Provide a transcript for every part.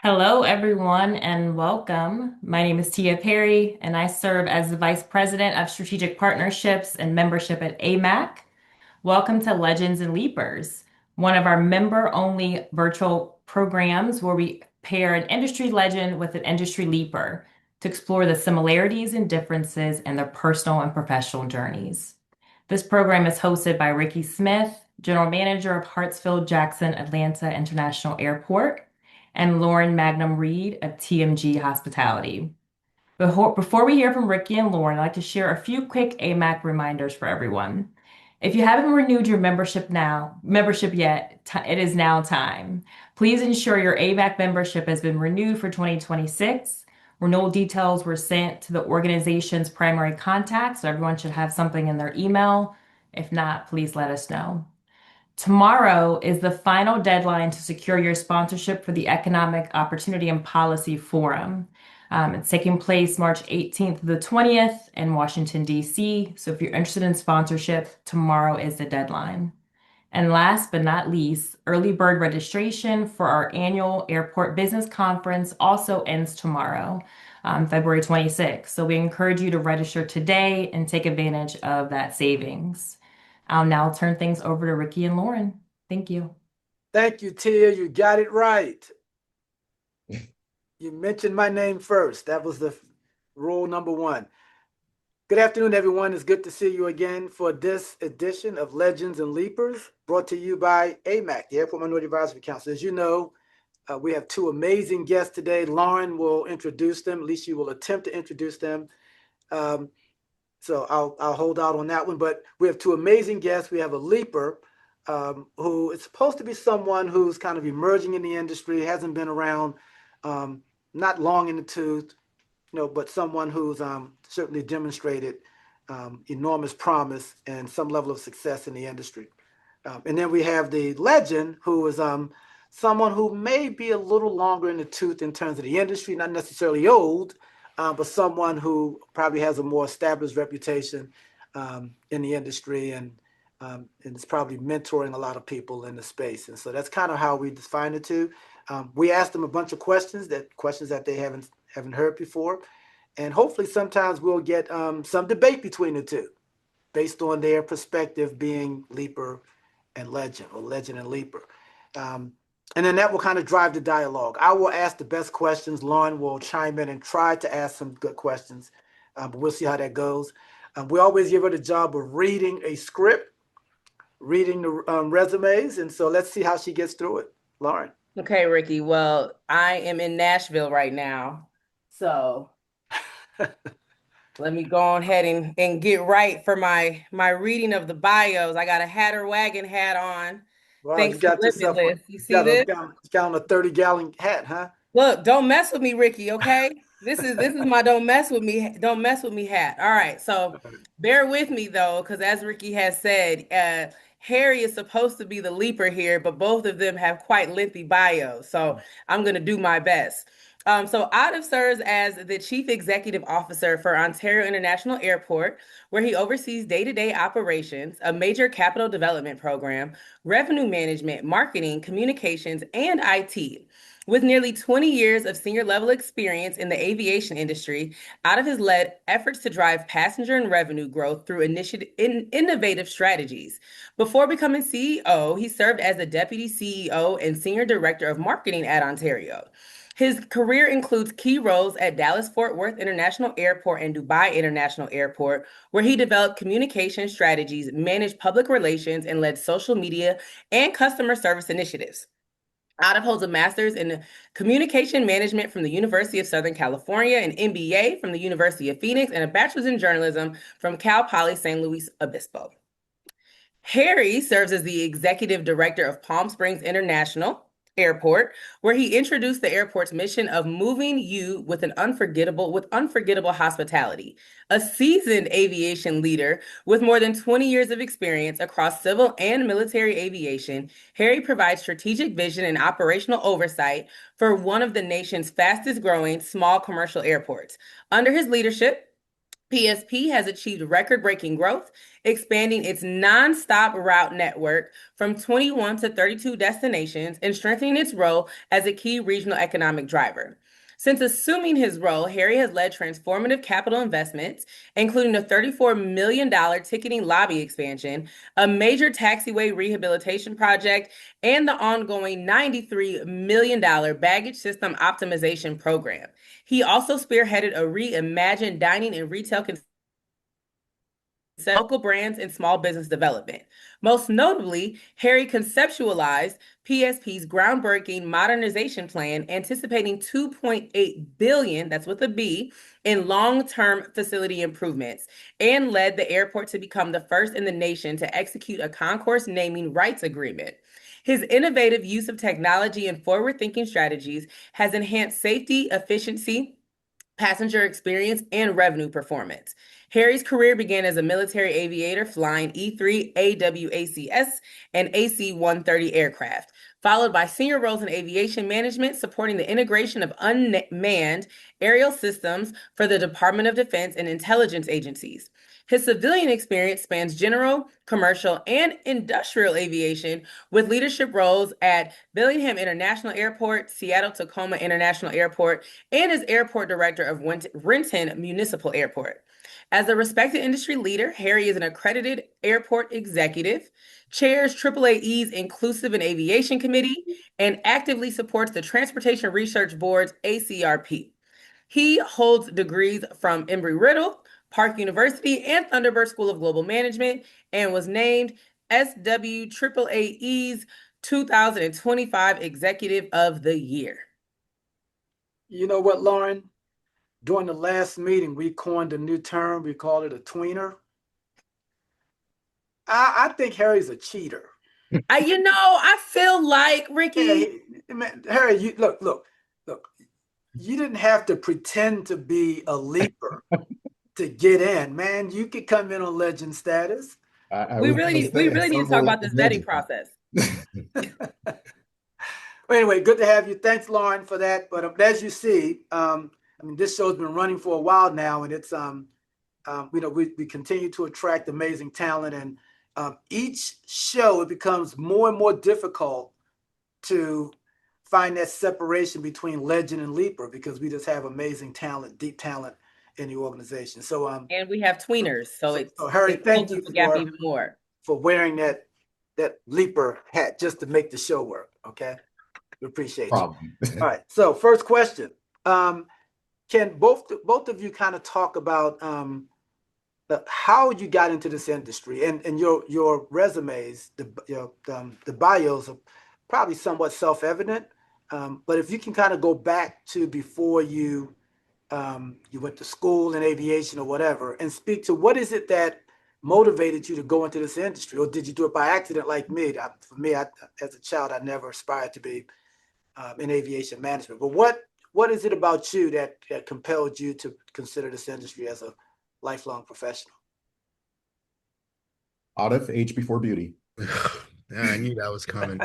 Hello, everyone, and welcome. My name is Tia Perry, and I serve as the Vice President of Strategic Partnerships and Membership at AMAC. Welcome to Legends and Leapers, one of our member-only virtual programs where we pair an industry legend with an industry leaper to explore the similarities and differences in their personal and professional journeys. This program is hosted by Ricky Smith, General Manager of Hartsfield-Jackson Atlanta International Airport, and Lauren Magnum Reed of TMG Hospitality. Before we hear from Ricky and Lauren, I'd like to share a few quick AMAC reminders for everyone. If you haven't renewed your membership yet, it is now time. Please ensure your AMAC membership has been renewed for 2026. Renewal details were sent to the organization's primary contact, so everyone should have something in their email. If not, please let us know. Tomorrow is the final deadline to secure your sponsorship for the Economic Opportunity and Policy Forum. It's taking place March 18th to the 20th in Washington, D.C. So if you're interested in sponsorship, tomorrow is the deadline. And last but not least, early bird registration for our annual airport business conference also ends tomorrow, February 26th. So we encourage you to register today and take advantage of that savings. I'll now turn things over to Ricky and Lauren. Thank you. Thank you, Tia. You got it right. You mentioned my name first. That was the rule number one. Good afternoon, everyone. It's good to see you again for this edition of Legends and Leapers, brought to you by AMAC, the Airport Minority Advisory Council. As you know, we have two amazing guests today. Lauren will introduce them. At least she will attempt to introduce them. So I'll hold out on that one. But we have two amazing guests. We have a leaper who is supposed to be someone who's kind of emerging in the industry, hasn't been around, not long in the tooth, but someone who's certainly demonstrated enormous promise and some level of success in the industry. And then we have the legend, who is someone who may be a little longer in the tooth in terms of the industry, not necessarily old, but someone who probably has a more established reputation in the industry and is probably mentoring a lot of people in the space. And so that's kind of how we define the two. We asked them a bunch of questions that they haven't heard before. And hopefully sometimes we'll get some debate between the two based on their perspective being leaper and legend, or legend and leaper. And then that will kind of drive the dialogue. I will ask the best questions. Lauren will chime in and try to ask some good questions, but we'll see how that goes. We always give her the job of reading a script, reading the resumes. And so let's see how she gets through it. Lauren. Okay, Ricky. Well, I am in Nashville right now. So let me go on ahead and get right for my reading of the bios. I got a Hatter Wagon hat on. Wow, Thanks you got to yourself Limitless. You see this? got on a 30-gallon hat, huh? Look, don't mess with me, Ricky, okay? This is my don't mess with me hat. All right. So bear with me though, because as Ricky has said, Harry is supposed to be the leaper here, but both of them have quite lengthy bios. So I'm going to do my best. So Atif serves as the Chief Executive Officer for Ontario International Airport, where he oversees day-to-day operations, a major capital development program, revenue management, marketing, communications, and IT. With nearly 20 years of senior level experience in the aviation industry, Atif has led efforts to drive passenger and revenue growth through innovative strategies. Before becoming CEO, he served as the Deputy CEO and Senior Director of Marketing at Ontario. His career includes key roles at Dallas-Fort Worth International Airport and Dubai International Airport, where he developed communication strategies, managed public relations, and led social media and customer service initiatives. Atif holds a master's in communication management from the University of Southern California, an MBA from the University of Phoenix, and a bachelor's in journalism from Cal Poly San Luis Obispo. Harry serves as the executive director of Palm Springs International Airport, where he introduced the airport's mission of moving you with unforgettable hospitality. A seasoned aviation leader with more than 20 years of experience across civil and military aviation, Harry provides strategic vision and operational oversight for one of the nation's fastest growing small commercial airports. Under his leadership, PSP has achieved record-breaking growth, expanding its nonstop route network from 21 to 32 destinations and strengthening its role as a key regional economic driver. Since assuming his role, Harry has led transformative capital investments, including a $34 million ticketing lobby expansion, a major taxiway rehabilitation project, and the ongoing $93 million baggage system optimization program. He also spearheaded a reimagined dining and retail local brands and small business development. Most notably, Harry conceptualized PSP's groundbreaking modernization plan, anticipating 2.8 billion, that's with a B, in long-term facility improvements, and led the airport to become the first in the nation to execute a concourse naming rights agreement. His innovative use of technology and forward-thinking strategies has enhanced safety, efficiency, passenger experience, and revenue performance. Harry's career began as a military aviator flying E-3 AWACS and AC-130 aircraft, followed by senior roles in aviation management, supporting the integration of unmanned aerial systems for the Department of Defense and intelligence agencies. His civilian experience spans general, commercial, and industrial aviation, with leadership roles at Bellingham International Airport, Seattle-Tacoma International Airport, and as airport director of Renton Municipal Airport. As a respected industry leader, Harry is an accredited airport executive, chairs AAAE's Inclusive in Aviation Committee, and actively supports the Transportation Research Board's ACRP. He holds degrees from Embry-Riddle, Park University, and Thunderbird School of Global Management, and was named SWAAE's 2025 Executive of the Year. You know what, Lauryn? During the last meeting, we coined a new term. We called it a tweener. I think Harry's a cheater. I feel like, Ricky. Yeah, man, Harry, look. You didn't have to pretend to be a leaper to get in, man. You could come in on legend status. We really need to talk about this vetting process. Well, anyway, good to have you. Thanks, Lauryn, for that. But as you see, this show's been running for a while now, and it's we continue to attract amazing talent, and each show it becomes more and more difficult to find that separation between legend and leaper, because we just have amazing talent, deep talent in the organization. So and we have tweeners, so Harry, thank you even more for wearing that leaper hat just to make the show work. Okay, we appreciate you. All right. So first question: can both of you kind of talk about how you got into this industry, and your resumes, the bios are probably somewhat self-evident, but if you can kind of go back to before you went to school in aviation or whatever, and speak to what is it that motivated you to go into this industry, or did you do it by accident like me? For me, as a child, I never aspired to be in aviation management. But what is it about you that compelled you to consider this industry as a lifelong professional? Atif, H before beauty. I knew that was coming.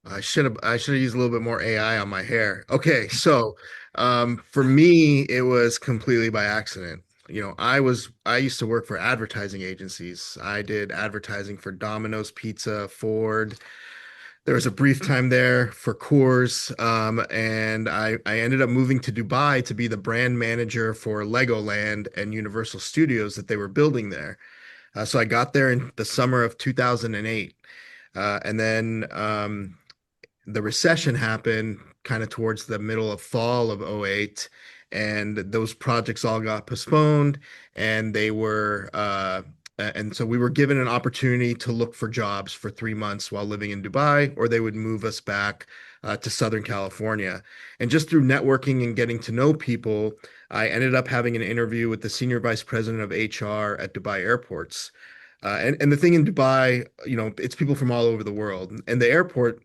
I should have used a little bit more AI on my hair. Okay, so for me, it was completely by accident. I used to work for advertising agencies. I did advertising for Domino's Pizza, Ford. There was a brief time there for Coors, and I ended up moving to Dubai to be the brand manager for Legoland and Universal Studios that they were building there. So I got there in the summer of 2008, and then the recession happened kind of towards the middle of fall of '08, and those projects all got postponed, and so we were given an opportunity to look for jobs for 3 months while living in Dubai, or they would move us back to Southern California. And just through networking and getting to know people, I ended up having an interview with the senior vice president of HR at Dubai Airports. And the thing in Dubai, it's people from all over the world, and the airport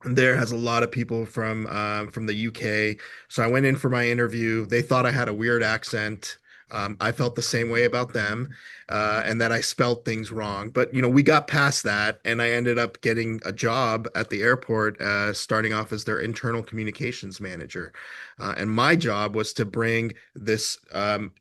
there has a lot of people from the UK. So I went in for my interview. They thought I had a weird accent. I felt the same way about them, and that I spelled things wrong. But we got past that, and I ended up getting a job at the airport, starting off as their internal communications manager. And my job was to bring this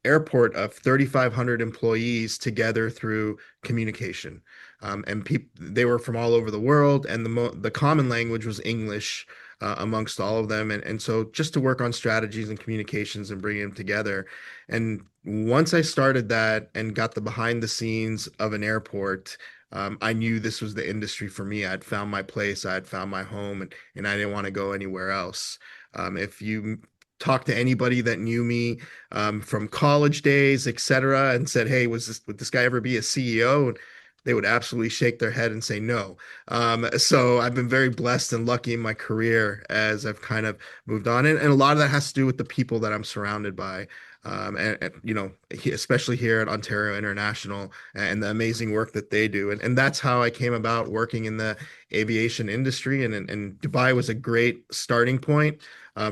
airport of 3,500 employees together through communication. And they were from all over the world, and the common language was English amongst all of them. And so just to work on strategies and communications and bringing them together. And once I started that and got the behind the scenes of an airport, I knew this was the industry for me. I'd found my place, I'd found my home, and I didn't want to go anywhere else. If you talk to anybody that knew me from college days, etc., and said, "Hey, would this guy ever be a CEO?" They would absolutely shake their head and say no. So I've been very blessed and lucky in my career as I've kind of moved on, and a lot of that has to do with the people that I'm surrounded by. Especially here at Ontario International and the amazing work that they do. And that's how I came about working in the aviation industry. And Dubai was a great starting point,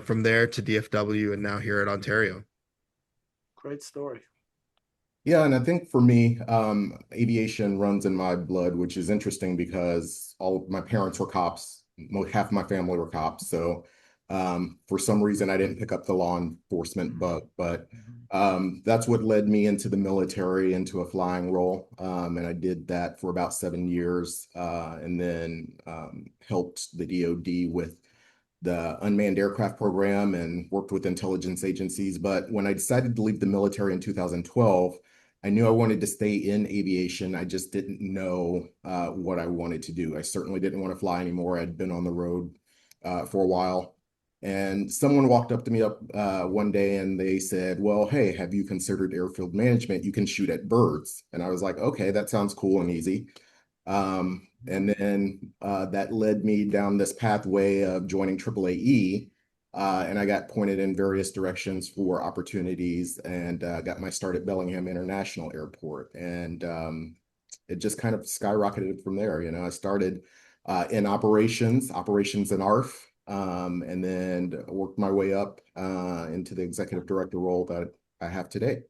from there to DFW and now here at Ontario. Great story. Yeah, and I think for me, aviation runs in my blood, which is interesting because all of my parents were cops. Half of my family were cops. So for some reason, I didn't pick up the law enforcement bug, but that's what led me into the military, into a flying role. And I did that for about 7 years, and then helped the DoD with the unmanned aircraft program and worked with intelligence agencies. But when I decided to leave the military in 2012, I knew I wanted to stay in aviation. I just didn't know what I wanted to do. I certainly didn't want to fly anymore. I'd been on the road for a while. And someone walked up to me one day and they said, "Well, hey, have you considered airfield management? You can shoot at birds." And I was like, "Okay, that sounds cool and easy." And then that led me down this pathway of joining AAAE, and I got pointed in various directions for opportunities, and got my start at Bellingham International Airport. And it just kind of skyrocketed from there. I started in operations in ARF, and then worked my way up into the executive director role that I have today.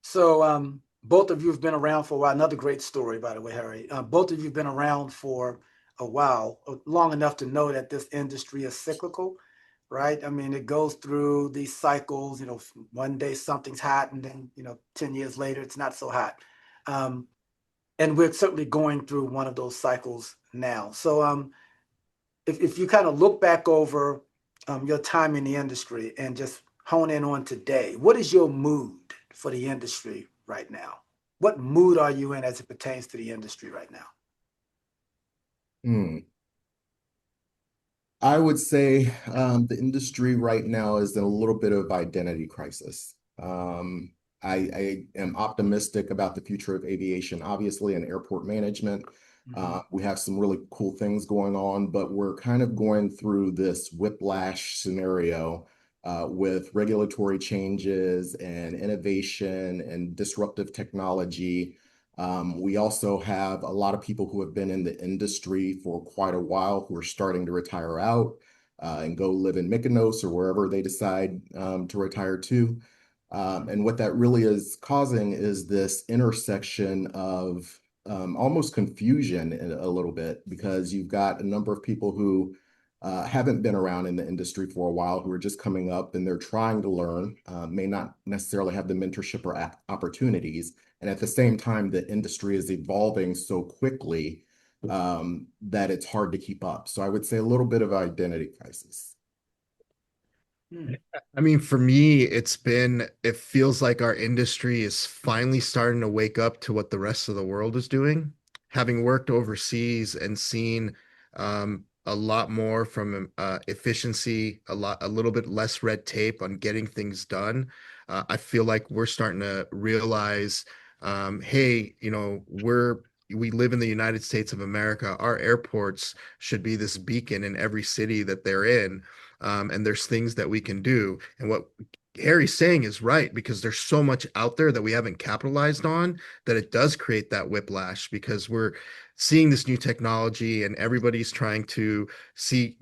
So both of you have been around for a while. Another great story, by the way, Harry. Both of you have been around for a while, long enough to know that this industry is cyclical, right? I mean, it goes through these cycles. One day something's hot, and then 10 years later it's not so hot. And we're certainly going through one of those cycles now. So if you kind of look back over your time in the industry and just hone in on today, what is your mood for the industry right now? What mood are you in as it pertains to the industry right now? I would say the industry right now is in a little bit of identity crisis. I am optimistic about the future of aviation, obviously, and airport management. We have some really cool things going on, but we're kind of going through this whiplash scenario with regulatory changes and innovation and disruptive technology. We also have a lot of people who have been in the industry for quite a while who are starting to retire out and go live in Mykonos or wherever they decide to retire to. And what that really is causing is this intersection of almost confusion a little bit, because you've got a number of people who haven't been around in the industry for a while, who are just coming up and they're trying to learn, may not necessarily have the mentorship or opportunities. And at the same time, the industry is evolving so quickly that it's hard to keep up. So I would say a little bit of identity crisis. I mean, for me, it feels like our industry is finally starting to wake up to what the rest of the world is doing. Having worked overseas and seen a lot more from efficiency, a little bit less red tape on getting things done, I feel like we're starting to realize, hey, we live in the United States of America. Our airports should be this beacon in every city that they're in. And there's things that we can do. And what Harry's saying is right, because there's so much out there that we haven't capitalized on, that it does create that whiplash, because seeing this new technology, and everybody's trying to see,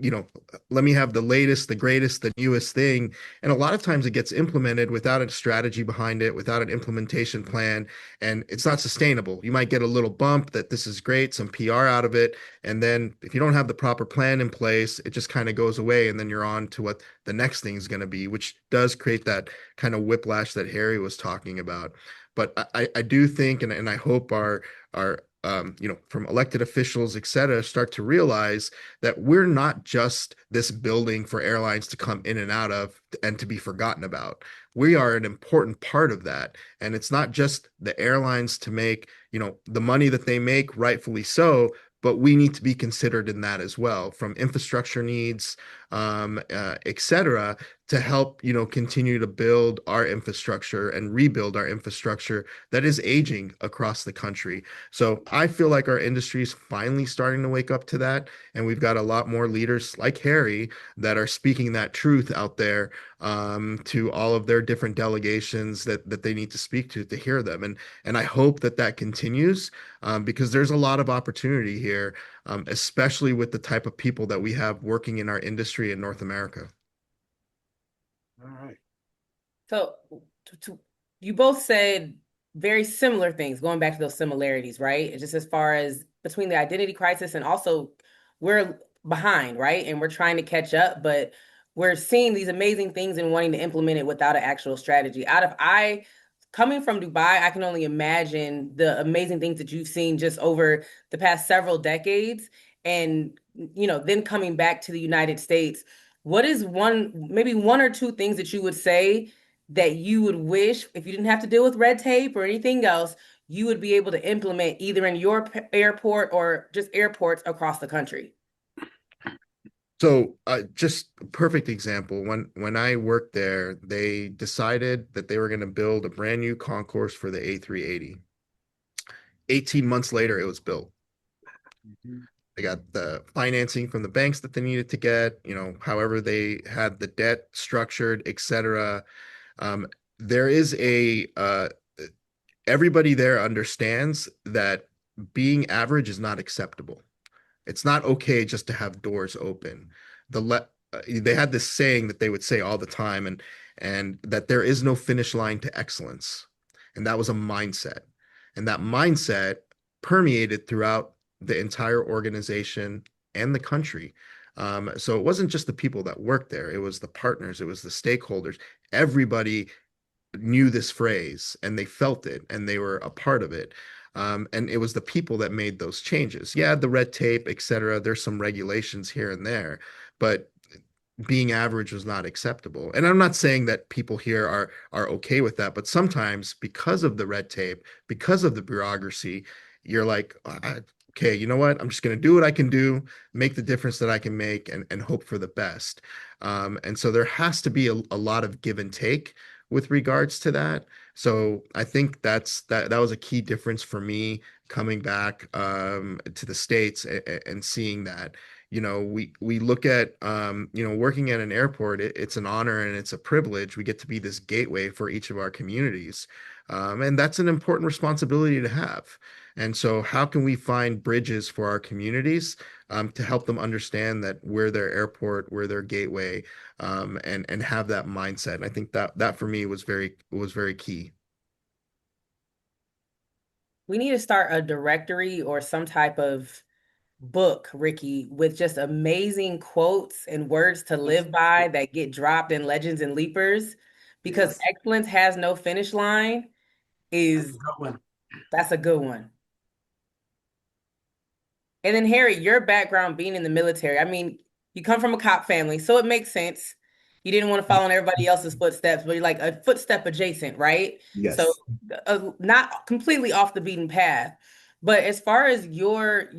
let me have the latest, the greatest, the newest thing. And a lot of times it gets implemented without a strategy behind it, without an implementation plan, and it's not sustainable. You might get a little bump that this is great, some PR out of it, and then if you don't have the proper plan in place, it just kind of goes away, and then you're on to what the next thing is going to be, which does create that kind of whiplash that Harry was talking about. But I do think, and I hope our from elected officials, et cetera, start to realize that we're not just this building for airlines to come in and out of and to be forgotten about. We are an important part of that. And it's not just the airlines to make, the money that they make, rightfully so, but we need to be considered in that as well, from infrastructure needs, et cetera, to help, continue to build our infrastructure and rebuild our infrastructure that is aging across the country. So I feel like our industry is finally starting to wake up to that. And we've got a lot more leaders like Harry that are speaking that truth out there, to all of their different delegations that they need to speak to hear them. And I hope that that continues, because there's a lot of opportunity here, especially with the type of people that we have working in our industry in North America. All right. So you both said very similar things, going back to those similarities, right? Just as far as between the identity crisis and also we're behind, right? And we're trying to catch up, but we're seeing these amazing things and wanting to implement it without an actual strategy. Coming from Dubai, I can only imagine the amazing things that you've seen just over the past several decades. And, then coming back to the United States, what is maybe one or two things that you would say that you would wish, if you didn't have to deal with red tape or anything else, you would be able to implement either in your airport or just airports across the country? So, just a perfect example. When I worked there, they decided that they were going to build a brand new concourse for the A380. 18 months later, it was built. Mhm. They got the financing from the banks that they needed to get, however they had the debt structured, et cetera. There is everybody there understands that being average is not acceptable. It's not okay just to have doors open. They had this saying that they would say all the time, and that there is no finish line to excellence. And that was a mindset. And that mindset permeated throughout the entire organization and the country. So it wasn't just the people that worked there, it was the partners, it was the stakeholders. Everybody knew this phrase and they felt it and they were a part of it. And it was the people that made those changes. Yeah, the red tape, et cetera. There's some regulations here and there, but being average was not acceptable. And I'm not saying that people here are okay with that, but sometimes because of the red tape, because of the bureaucracy, you're like, okay, you know what? I'm just going to do what I can do, make the difference that I can make, and hope for the best. And so there has to be a lot of give and take with regards to that. So I think that was a key difference for me coming back, to the States, and seeing that. We look at, working at an airport, it's an honor and it's a privilege. We get to be this gateway for each of our communities. And that's an important responsibility to have. And so how can we find bridges for our communities, to help them understand that we're their airport, we're their gateway, and have that mindset. And I think that for me was very key. We need to start a directory or some type of book, Ricky, with just amazing quotes and words to live by that get dropped in Legends and Leapers, because Yes. excellence has no finish line That's a is good one. that's a good one. And then Harry, your background being in the military, I mean, you come from a cop family, so it makes sense. You didn't want to follow in everybody else's footsteps, but you're like a footstep adjacent, right? So Yes. not completely off the beaten path. But as far as your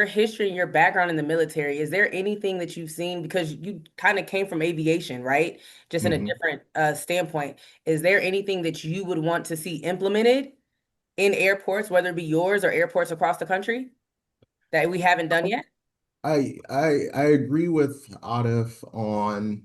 history and your background in the military, is there anything that you've seen, because you kind of came from aviation, right? Just in a Mhm. different standpoint. Is there anything that you would want to see implemented in airports, whether it be yours or airports across the country, that we haven't done yet? I agree with Atif on,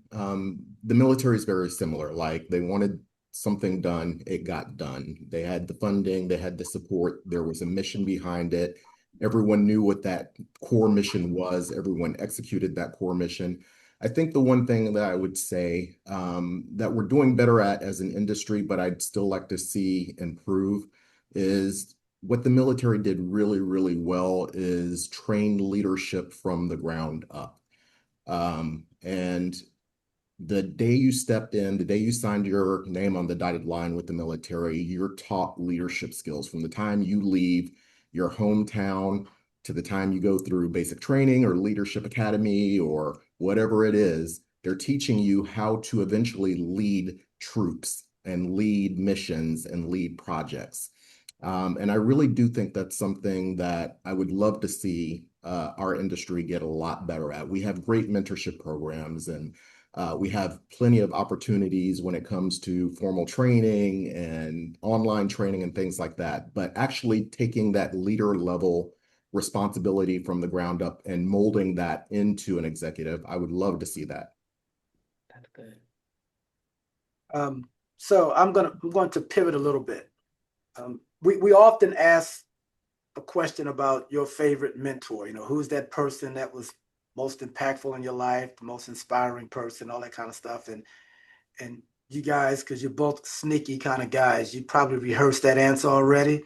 the military is very similar. Like they wanted something done, it got done. They had the funding, they had the support, there was a mission behind it. Everyone knew what that core mission was. Everyone executed that core mission. I think the one thing that I would say that we're doing better at as an industry, but I'd still like to see improve, is what the military did really, really well is train leadership from the ground up. And the day you stepped in, the day you signed your name on the dotted line with the military, you're taught leadership skills from the time you leave your hometown to the time you go through basic training or leadership academy or whatever it is. They're teaching you how to eventually lead troops and lead missions and lead projects. And I really do think that's something that I would love to see our industry get a lot better at. We have great mentorship programs, and we have plenty of opportunities when it comes to formal training and online training and things like that. But actually taking that leader level responsibility from the ground up and molding that into an executive, I would love to see that. That's good. So I'm going to pivot a little bit. We often ask a question about your favorite mentor. You know, who's that person that was most impactful in your life, the most inspiring person, all that kind of stuff. And you guys, because you're both sneaky kind of guys, you probably rehearsed that answer already.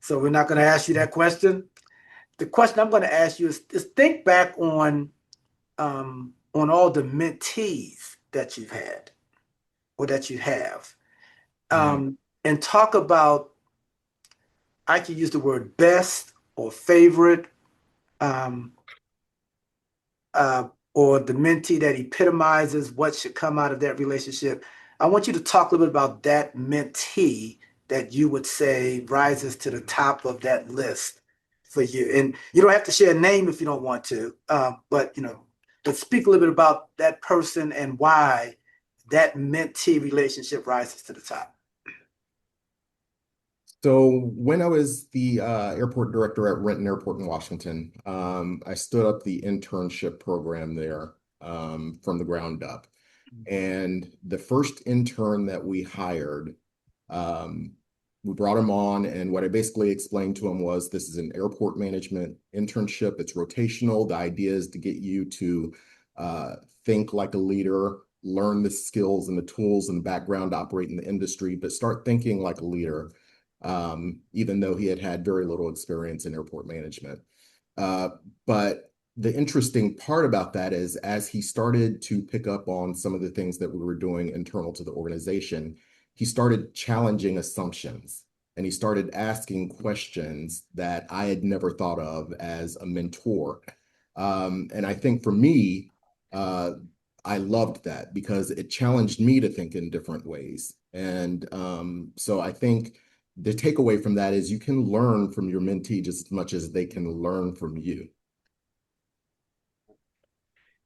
So we're not going to ask you that question. The question I'm going to ask you is think back on all the mentees that you've had or that you have, and talk about, I could use the word best or favorite, or the mentee that epitomizes what should come out of that relationship. I want you to talk a little bit about that mentee that you would say rises to the top of that list for you. And you don't have to share a name if you don't want to, but speak a little bit about that person and why that mentee relationship rises to the top. So when I was the airport director at Renton Airport in Washington, I stood up the internship program there from the ground up. And the first intern that we hired, we brought him on, and what I basically explained to him was, this is an airport management internship. It's rotational. The idea is to get you to think like a leader, learn the skills and the tools and background to operate in the industry, but start thinking like a leader. Even though he had had very little experience in airport management. But the interesting part about that is, as he started to pick up on some of the things that we were doing internal to the organization, he started challenging assumptions, and he started asking questions that I had never thought of as a mentor. And I think for me, I loved that because it challenged me to think in different ways. And so I think the takeaway from that is you can learn from your mentee just as much as they can learn from you.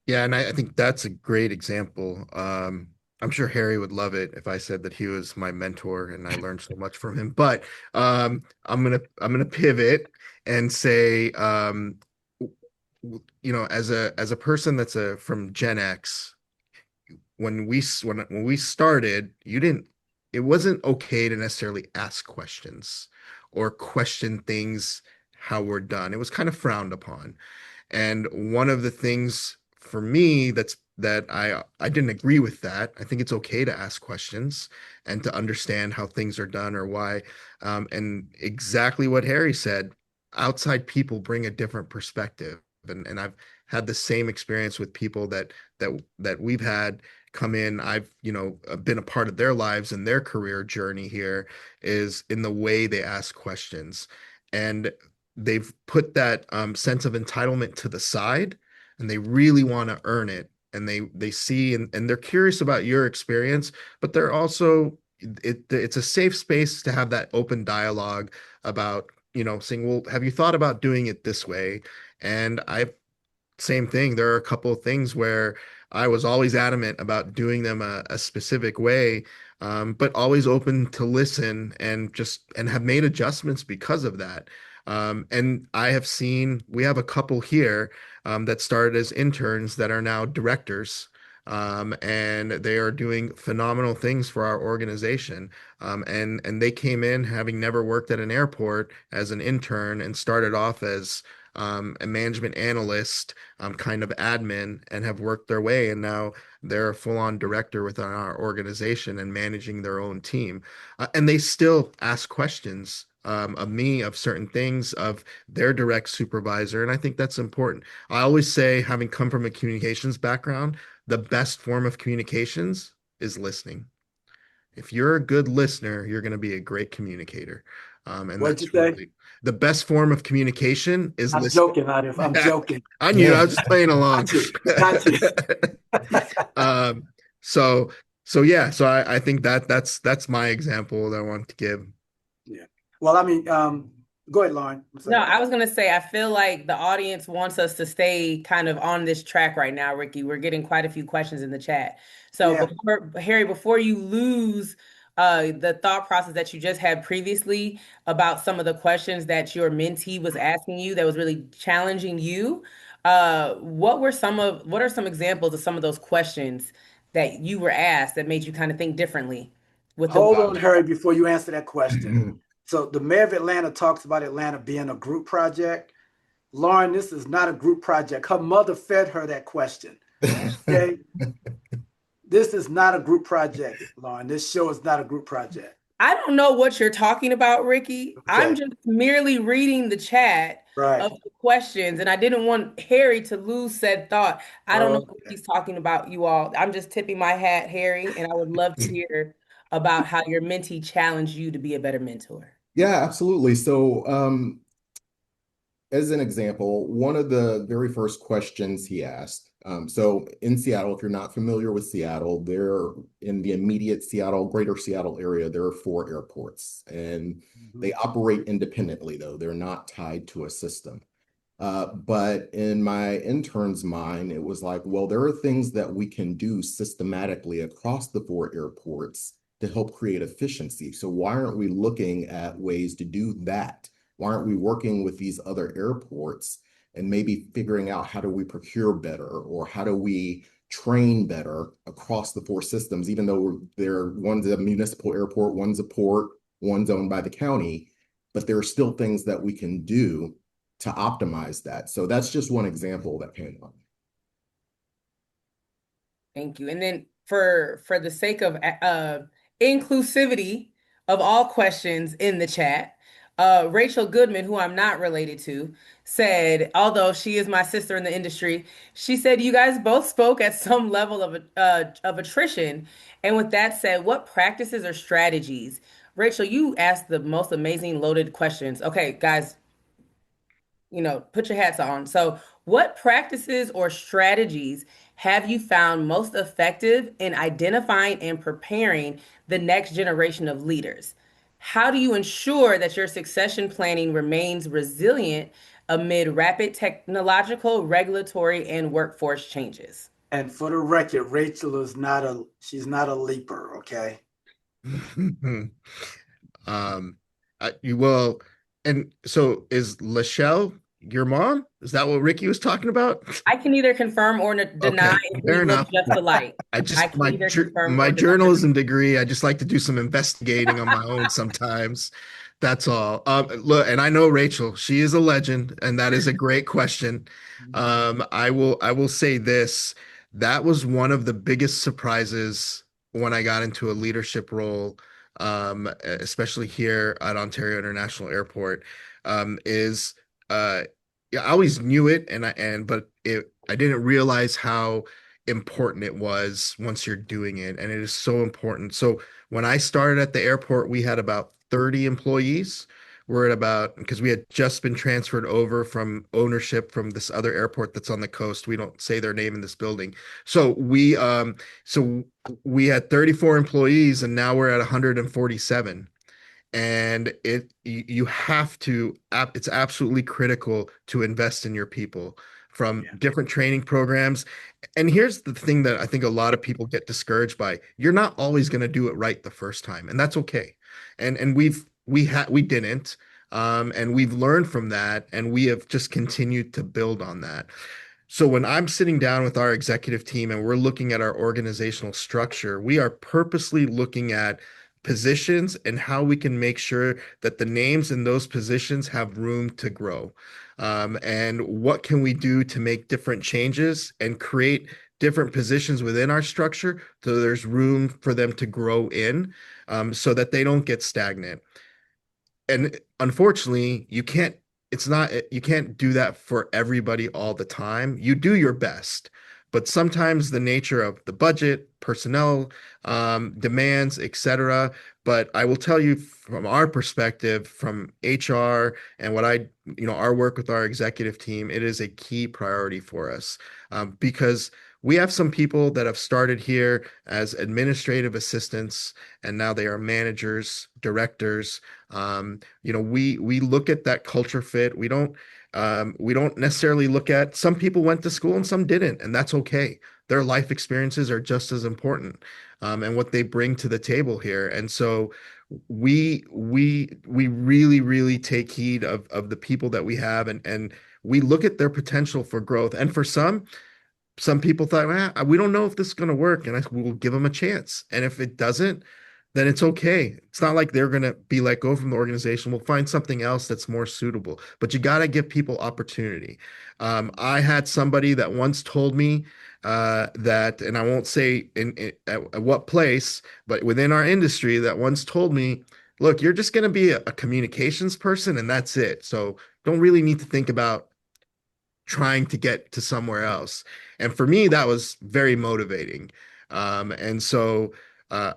Yeah, and I think that's a great example. I'm sure Harry would love it if I said that he was my mentor and I learned so much from him. But I'm gonna pivot and say, as a person that's from Gen X, when we started, it wasn't okay to necessarily ask questions or question things how we're done. It was kind of frowned upon. And one of the things for me that I didn't agree with that. I think it's okay to ask questions and to understand how things are done or why. And exactly what Harry said, outside people bring a different perspective. And I've had the same experience with people that we've had come in. I've been a part of their lives and their career journey here is in the way they ask questions. And they've put that sense of entitlement to the side, and they really want to earn it. And they see and they're curious about your experience, but they're also it's a safe space to have that open dialogue about, saying, well, have you thought about doing it this way? And same thing. There are a couple of things where I was always adamant about doing them a specific way, but always open to listen and have made adjustments because of that. And we have a couple here that started as interns that are now directors and they are doing phenomenal things for our organization. And they came in having never worked at an airport as an intern and started off as a management analyst, kind of admin, and have worked their way. And now they're a full-on director within our organization and managing their own team. And they still ask questions of me, of certain things, of their direct supervisor. And I think that's important. I always say, having come from a communications background, the best form of communications is listening. If you're a good listener, you're going to be a great communicator. And What'd you that's say? really the best form of communication is I'm listening. joking, Atif. I'm joking. I knew I was just playing along. Got you. Got you. Um, so so I think that's my example that I want to give. Yeah. Well, I mean, go ahead, Lauryn. I'm sorry. No, I was gonna say, I feel like the audience wants us to stay kind of on this track right now, Ricky. We're getting quite a few questions in the chat. So Yeah. before you lose the thought process that you just had previously about some of the questions that your mentee was asking you that was really challenging you, what are some examples of some of those questions that you were asked that made you kind of think differently with the Hold on, Harry, before you answer that question. Mhm. So the mayor of Atlanta talks about Atlanta being a group project. Lauryn, this is not a group project. Her mother fed her that question. Okay. This is not a group project, Lauryn. This show is not a group project. I don't know what you're talking about, Ricky. I'm Okay. just merely reading the chat Right. of the questions, and I didn't want Harry to lose said thought. I don't know what Okay. he's talking about, you all. I'm just tipping my hat, Harry, and I would love to hear about how your mentee challenged you to be a better mentor. Yeah, absolutely. So, as an example, one of the very first questions he asked, so in Seattle, if you're not familiar with Seattle, there in the immediate Seattle, greater Seattle area, there are 4 airports, and they operate independently, though. They're not tied to a system. But in my intern's mind, it was like, well, there are things that we can do systematically across the 4 airports to help create efficiency. So why aren't we looking at ways to do that? Why aren't we working with these other airports and maybe figuring out how do we procure better, or how do we train better across the 4 systems, even though one's a municipal airport, one's a port, one's owned by the county, but there are still things that we can do to optimize that. So that's just one example that came up. Thank you. And then for the sake of inclusivity of all questions in the chat, Rachel Goodman, who I'm not related to, said, although she is my sister in the industry, she said you guys both spoke at some level of attrition. And with that said, what practices or strategies? Rachel, you asked the most amazing loaded questions. Okay, guys, put your hats on. So, what practices or strategies have you found most effective in identifying and preparing the next generation of leaders? How do you ensure that your succession planning remains resilient amid rapid technological, regulatory, and workforce changes? And for the record, Rachel is she's not a leaper, okay? You will, and so is Lachelle your mom? Is that what Ricky was talking about? I can either confirm or deny Okay, if we fair look enough. just alike. I I just can either confirm my or deny. journalism degree, I just like to do some investigating on my own sometimes. That's all. Look, and I know Rachel, she is a legend, and that is a great question. I will say this, that was one of the biggest surprises when I got into a leadership role, especially here at Ontario International Airport, is yeah, I always knew it, but I didn't realize how important it was once you're doing it, and it is so important. So when I started at the airport, we had about 30 employees. We're at about, because we had just been transferred over from ownership from this other airport that's on the coast. We don't say their name in this building. So we had 34 employees, and now we're at 147. And you have to, it's absolutely critical to invest in your people, from different training programs. And here's the thing that I think a lot of people get discouraged by: you're not always going to do it right the first time, and that's okay. And we didn't, and we've learned from that, and we have just continued to build on that. So when I'm sitting down with our executive team and we're looking at our organizational structure, we are purposely looking at positions and how we can make sure that the names in those positions have room to grow. And what can we do to make different changes and create different positions within our structure so there's room for them to grow in, so that they don't get stagnant. And unfortunately, you can't do that for everybody all the time. You do your best, but sometimes the nature of the budget, personnel, demands, etc. But I will tell you from our perspective, from HR and our work with our executive team, it is a key priority for us, because we have some people that have started here as administrative assistants and now they are managers, directors. We look at that culture fit. We don't necessarily look at, some people went to school and some didn't, and that's okay. Their life experiences are just as important, and what they bring to the table here. And so we really, really take heed of the people that we have, and we look at their potential for growth. And for some people thought, we don't know if this is going to work, and we'll give them a chance. And if it doesn't, then it's okay. It's not like they're going to be let go from the organization. We'll find something else that's more suitable. But you got to give people opportunity. I had somebody that once told me that, and I won't say at what place, but within our industry, that once told me, look, you're just going to be a communications person, and that's it. So don't really need to think about trying to get to somewhere else. And for me, that was very motivating. And so uh,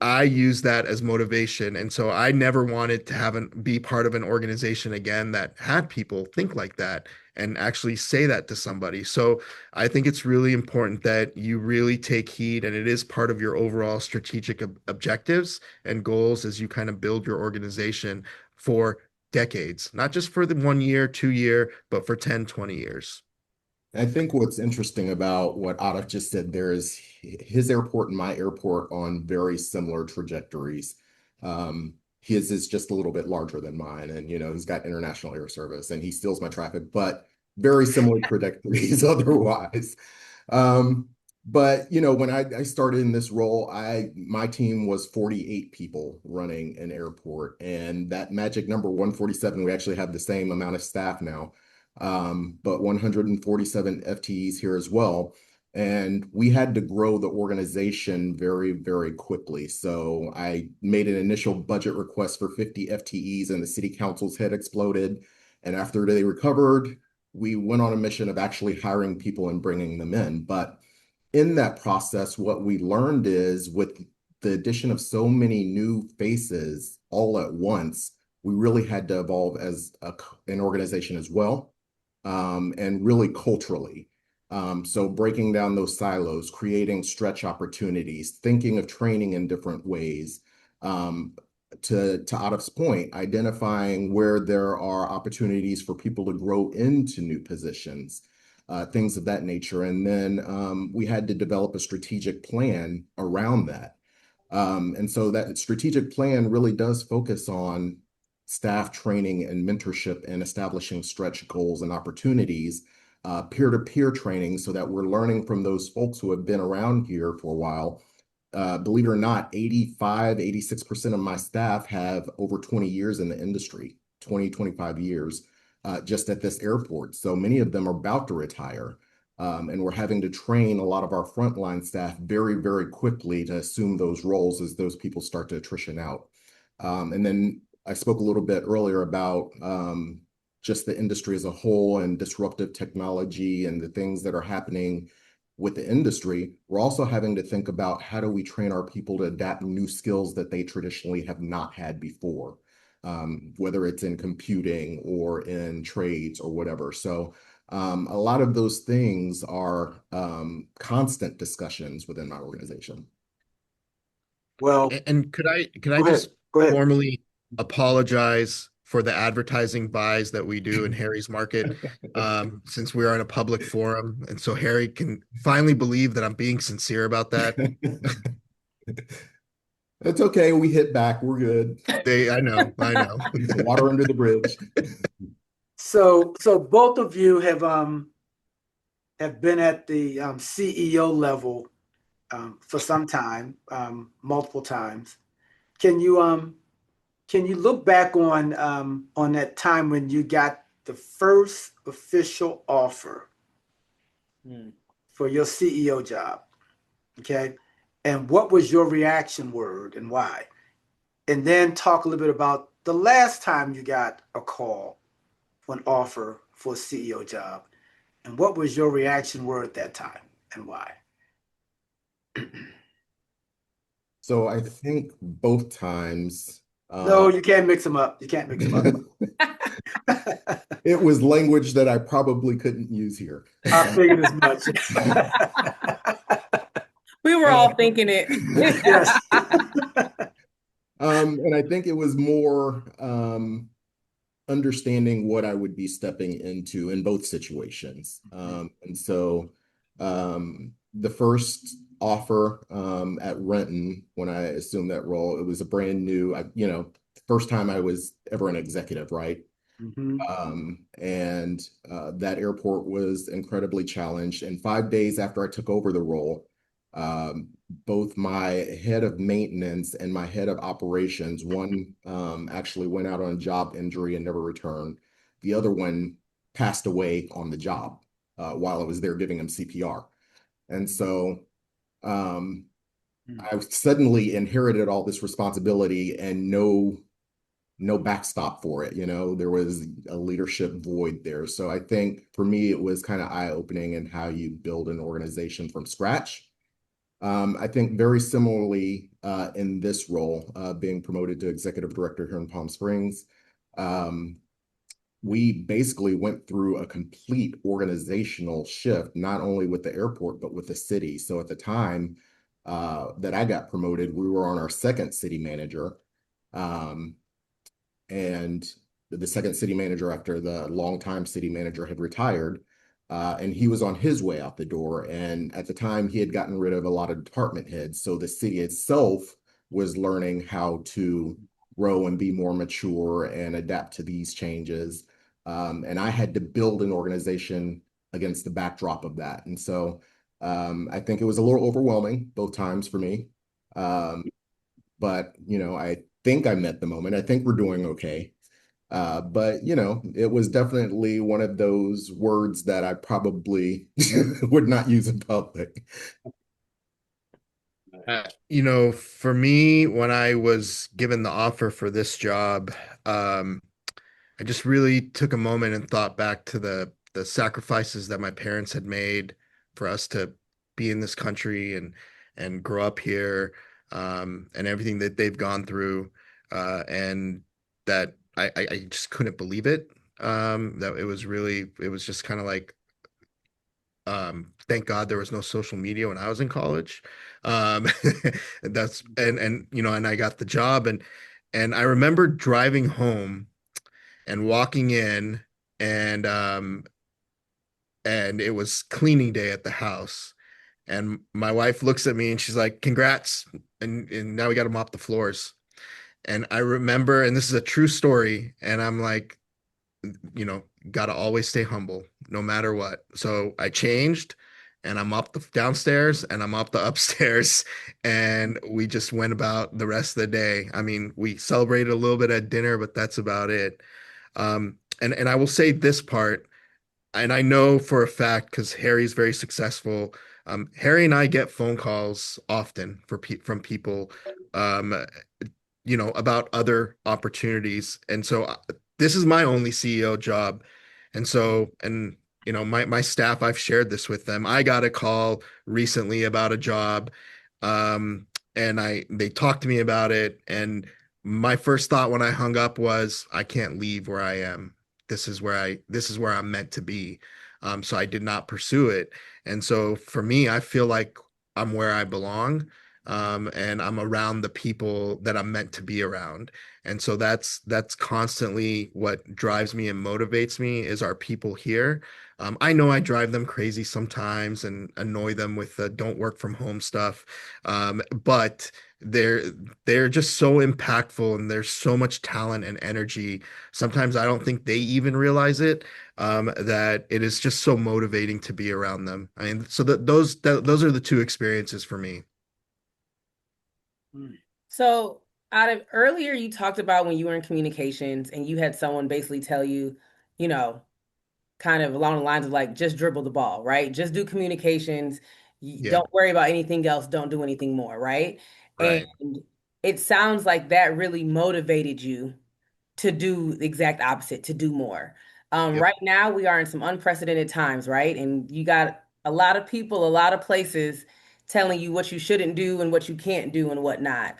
I I use that as motivation. And so I never wanted to be part of an organization again that had people think like that and actually say that to somebody. So I think it's really important that you really take heed, and it is part of your overall strategic objectives and goals as you kind of build your organization for decades, not just for the 1 year, 2 year, but for 10, 20 years. I think what's interesting about what Atif just said there is his airport and my airport on very similar trajectories. His is just a little bit larger than mine, and he's got international air service, and he steals my traffic, but very similar trajectories otherwise. Um, but when I started in this role, my team was 48 people running an airport, and that magic number 147, we actually have the same amount of staff now, but 147 FTEs here as well. And we had to grow the organization very, very quickly. So I made an initial budget request for 50 FTEs, and the city council's head exploded. And after they recovered, we went on a mission of actually hiring people and bringing them in. But in that process, what we learned is, with the addition of so many new faces all at once, we really had to evolve as an organization as well, and really culturally. So breaking down those silos, creating stretch opportunities, thinking of training in different ways, to Atif's point, identifying where there are opportunities for people to grow into new positions, things of that nature. And then we had to develop a strategic plan around that. And so that strategic plan really does focus on staff training and mentorship and establishing stretch goals and opportunities, peer-to-peer training, so that we're learning from those folks who have been around here for a while. Believe it or not, 86% of my staff have over 20 years in the industry, 20, 25 years, just at this airport. So many of them are about to retire. And we're having to train a lot of our frontline staff very, very quickly to assume those roles as those people start to attrition out. And then I spoke a little bit earlier about just the industry as a whole and disruptive technology and the things that are happening with the industry. We're also having to think about, how do we train our people to adapt new skills that they traditionally have not had before, whether it's in computing or in trades or whatever. So a lot of those things are constant discussions within my organization. Well, And could I go ahead. just Go ahead. formally apologize for the advertising buys that we do in Harry's market, since we are in a public forum, and so Harry can finally believe that I'm being sincere about that. It's okay. We hit back. We're good. I know. It's water under the bridge. So both of you have have been at the CEO level for some time, multiple times. Can you look back on that time when you got the first official offer for your CEO job? Okay. And what was your reaction word and why? And then talk a little bit about the last time you got a call for an offer for a CEO job. And what was your reaction word at that time and why? So I think both times, No, you can't mix them up. You can't mix them up. it was language that I probably couldn't use here. I figured as much. We were all thinking it. Yes. And I think it was more understanding what I would be stepping into in both situations. And so the first offer at Renton, when I assumed that role, it was a brand new, first time I was ever an executive, right? And that airport was incredibly challenged. And 5 days after I took over the role, both my head of maintenance and my head of operations, one actually went out on a job injury and never returned. The other one passed away on the job while I was there giving him CPR. And so I suddenly inherited all this responsibility and no backstop for it. There was a leadership void there. So I think for me, it was kind of eye-opening in how you build an organization from scratch. I think very similarly in this role, being promoted to executive director here in Palm Springs, we basically went through a complete organizational shift, not only with the airport, but with the city. So at the time that I got promoted, we were on our second city manager. And the second city manager after the longtime city manager had retired. And he was on his way out the door. And at the time, he had gotten rid of a lot of department heads. So the city itself was learning how to grow and be more mature and adapt to these changes. And I had to build an organization against the backdrop of that. And so I think it was a little overwhelming both times for me. But, I think I met the moment. I think we're doing okay. But it was definitely one of those words that I probably would not use in public. For me, when I was given the offer for this job, I just really took a moment and thought back to the sacrifices that my parents had made for us to be in this country and grow up here, and everything that they've gone through, and that I just couldn't believe it. That it was just kind of like, thank God there was no social media when I was in college. Um, and I got the job, and I remember driving home and walking in, and it was cleaning day at the house. And my wife looks at me and she's like, "Congrats." And now we got to mop the floors. And I remember, and this is a true story, and I'm like, got to always stay humble no matter what. So I changed and I'm up the downstairs and I'm up the upstairs, and we just went about the rest of the day. I mean, we celebrated a little bit at dinner, but that's about it. And I will say this part, and I know for a fact because Harry's very successful. Harry and I get phone calls often from people, um, about other opportunities. And so this is my only CEO job. And so, my staff, I've shared this with them. I got a call recently about a job, and they talked to me about it. And my first thought when I hung up was, I can't leave where I am. This is where I'm meant to be. So I did not pursue it. And so for me, I feel like I'm where I belong. and I'm around the people that I'm meant to be around. And so that's constantly what drives me and motivates me is our people here. I know I drive them crazy sometimes and annoy them with the don't work from home stuff, but they're they're just so impactful and there's so much talent and energy. Sometimes I don't think they even realize it, that it is just so motivating to be around them. I mean, so those are the two experiences for me. So, out of earlier, you talked about when you were in communications and you had someone basically tell you, you know, kind of along the lines of like, just dribble the ball, right? Just do communications. Yeah, Don't worry about anything else. Don't do anything more, right? And right. it sounds like that really motivated you to do the exact opposite, to do more. Yep. Right now, we are in some unprecedented times, right? And you got a lot of people, a lot of places telling you what you shouldn't do and what you can't do and whatnot.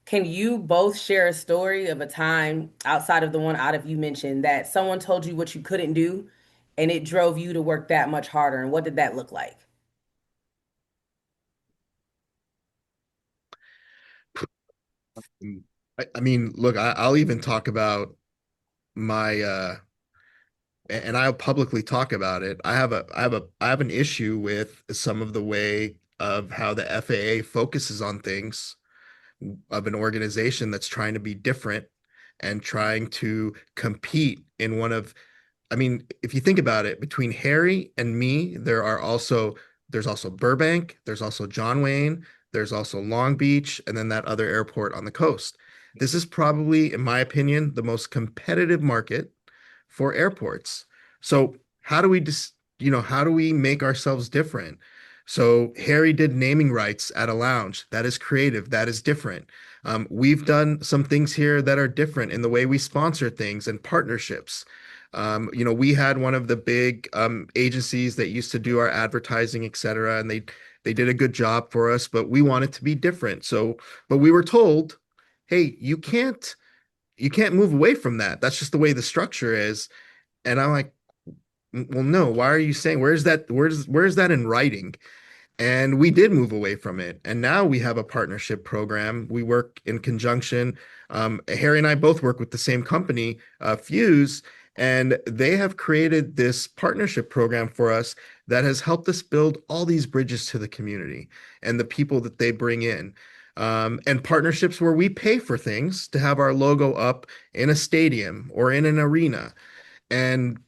Can you both share a story of a time outside of the one out of you mentioned that someone told you what you couldn't do and it drove you to work that much harder? And what did that look like? I mean, look, I'll even talk about my and I'll publicly talk about it. I have an issue with some of the way of how the FAA focuses on things of an organization that's trying to be different and trying to compete in one of I mean, if you think about it, between Harry and me, there's also Burbank, there's also John Wayne, there's also Long Beach, and then that other airport on the coast. This is probably, in my opinion, the most competitive market for airports. So how do we just, how do we make ourselves different? So Harry did naming rights at a lounge. That is creative. That is different. We've done some things here that are different in the way we sponsor things and partnerships. We had one of the big agencies that used to do our advertising, et cetera, and they did a good job for us, but we wanted to be different. So, but we were told, hey, you can't move away from that. That's just the way the structure is. And I'm like, well, no, why are you saying where's that in writing? And we did move away from it. And now we have a partnership program. We work in conjunction. Harry and I both work with the same company, Fuse, and they have created this partnership program for us that has helped us build all these bridges to the community and the people that they bring in. And partnerships where we pay for things to have our logo up in a stadium or in an arena. And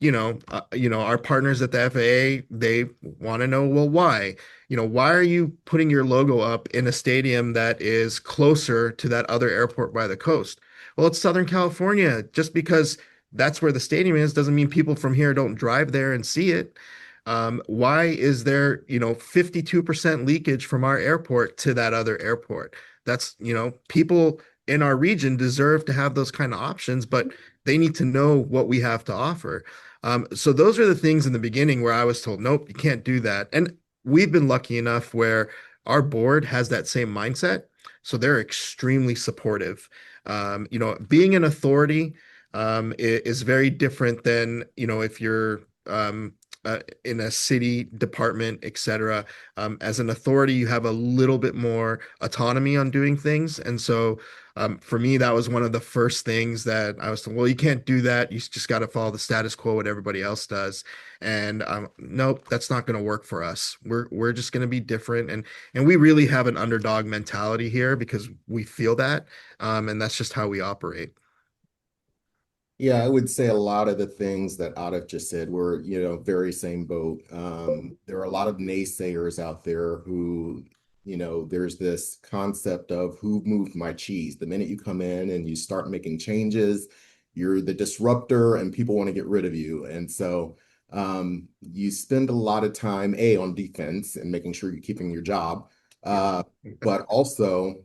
our partners at the FAA, they want to know, well, why? Why are you putting your logo up in a stadium that is closer to that other airport by the coast? Well, it's Southern California. Just because that's where the stadium is doesn't mean people from here don't drive there and see it. Why is there, 52% leakage from our airport to that other airport? That's, people in our region deserve to have those kind of options, but they need to know what we have to offer. So those are the things in the beginning where I was told, nope, you can't do that. And we've been lucky enough where our board has that same mindset. So they're extremely supportive. Being an authority is very different than, if you're in a city department, et cetera. As an authority, you have a little bit more autonomy on doing things. And so for me, that was one of the first things that I was told, well, you can't do that. You just got to follow the status quo, what everybody else does. And nope, that's not going to work for us. We're just going to be different. And we really have an underdog mentality here because we feel that. And that's just how we operate. Yeah, I would say a lot of the things that Atif just said were, very same boat. There are a lot of naysayers out there who, there's this concept of who moved my cheese. The minute you come in and you start making changes, you're the disruptor and people want to get rid of you. And so you spend a lot of time, A, on defense and making sure you're keeping your job, but also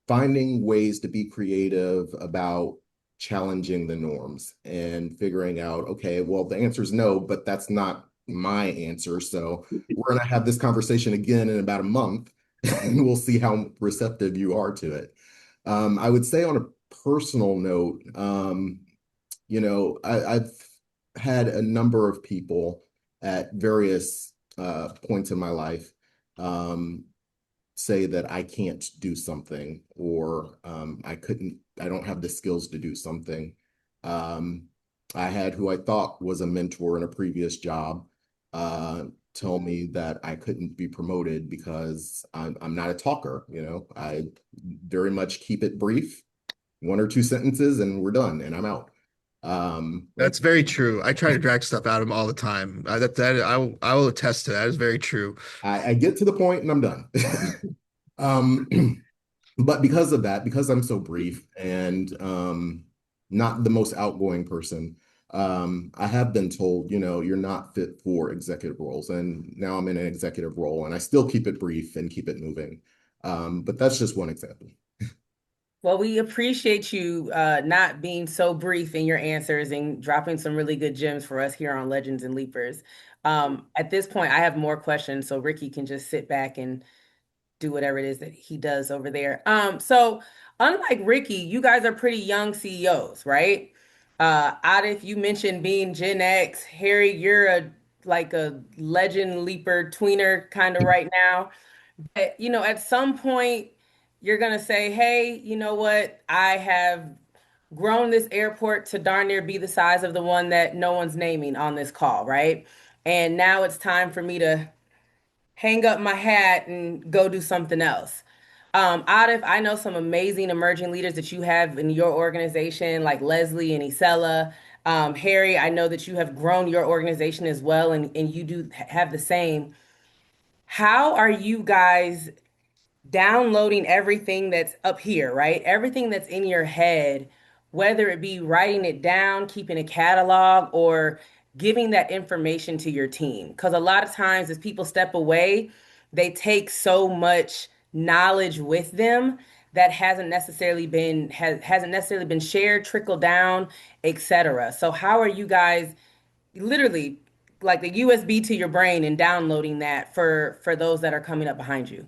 finding ways to be creative about challenging the norms and figuring out, okay, well, the answer is no, but that's not my answer. So we're going to have this conversation again in about a month, and we'll see how receptive you are to it. I would say on a personal note, I've had a number of people at various points in my life say that I can't do something or I don't have the skills to do something. Um, I had who I thought was a mentor in a previous job uh, tell me that I couldn't be promoted because I'm not a talker. I very much keep it brief, one or two sentences, and we're done, and I'm out. And That's very true. I try to drag stuff out of him all the time. I will attest to that. It's very true. I get to the point and I'm done. Um, but because of that, because I'm so brief and not the most outgoing person, I have been told, you're not fit for executive roles. And now I'm in an executive role and I still keep it brief and keep it moving. But that's just one example. Well, we appreciate you not being so brief in your answers and dropping some really good gems for us here on Legends and Leapers. At this point, I have more questions, so Ricky can just sit back and do whatever it is that he does over there. So unlike Ricky, you guys are pretty young CEOs, right? Atif, you mentioned being Gen X. Harry, you're like a legend leaper tweener kind of right now. But, at some point, you're gonna say, "Hey, you know what? I have grown this airport to darn near be the size of the one that no one's naming on this call, right? And now it's time for me to hang up my hat and go do something else." Atif, I know some amazing emerging leaders that you have in your organization, like Leslie and Isela. Harry, I know that you have grown your organization as well, and you do have the same. How are you guys downloading everything that's up here, right? Everything that's in your head, whether it be writing it down, keeping a catalog, or giving that information to your team? Because a lot of times, as people step away, they take so much knowledge with them that hasn't necessarily been shared, trickled down, etc. So how are you guys literally like the USB to your brain and downloading that for those that are coming up behind you?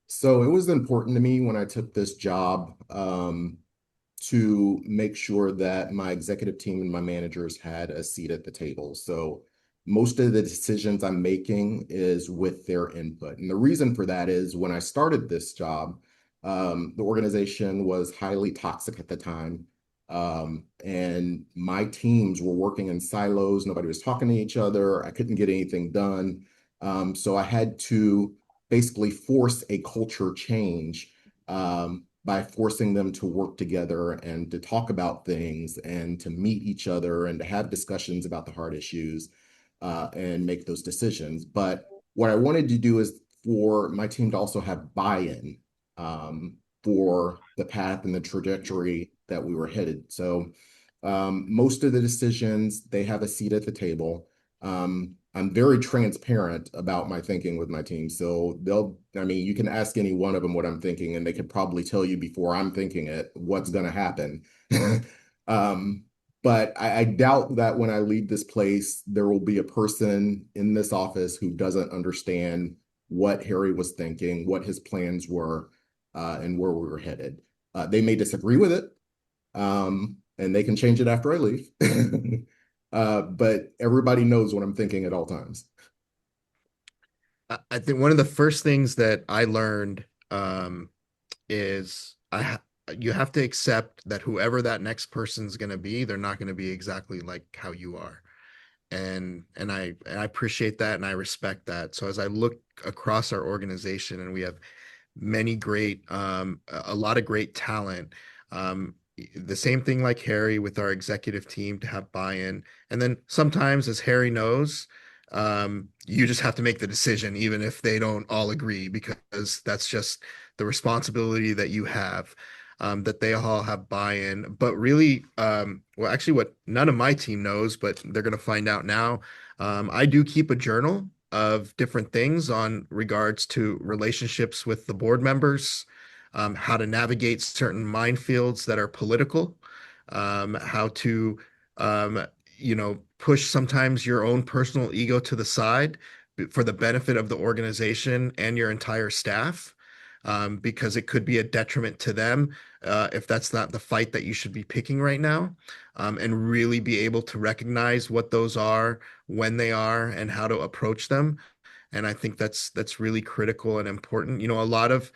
So it was important to me when I took this job to make sure that my executive team and my managers had a seat at the table. So most of the decisions I'm making is with their input. And the reason for that is when I started this job, the organization was highly toxic at the time. And my teams were working in silos. Nobody was talking to each other. I couldn't get anything done. So I had to basically force a culture change by forcing them to work together and to talk about things and to meet each other and to have discussions about the hard issues and make those decisions. But what I wanted to do is for my team to also have buy-in for the path and the trajectory that we were headed. So most of the decisions, they have a seat at the table. I'm very transparent about my thinking with my team. So I mean, you can ask any one of them what I'm thinking, and they could probably tell you before I'm thinking it what's going to happen. But I doubt that when I leave this place, there will be a person in this office who doesn't understand what Harry was thinking, what his plans were, and where we were headed. They may disagree with it, and they can change it after I leave. But everybody knows what I'm thinking at all times. I think one of the first things that I learned is you have to accept that whoever that next person's going to be, they're not going to be exactly like how you are. And I appreciate that and I respect that. So as I look across our organization and we have a lot of great talent. The same thing like Harry with our executive team to have buy-in. And then sometimes, as Harry knows, you just have to make the decision, even if they don't all agree, because that's just the responsibility that you have, that they all have buy-in. But really, well, actually, what none of my team knows, but they're going to find out now, I do keep a journal of different things on regards to relationships with the board members, how to navigate certain minefields that are political, how to, um, push sometimes your own personal ego to the side for the benefit of the organization and your entire staff, because it could be a detriment to them if that's not the fight that you should be picking right now, and really be able to recognize what those are, when they are, and how to approach them. And I think that's really critical and important. You know, a lot of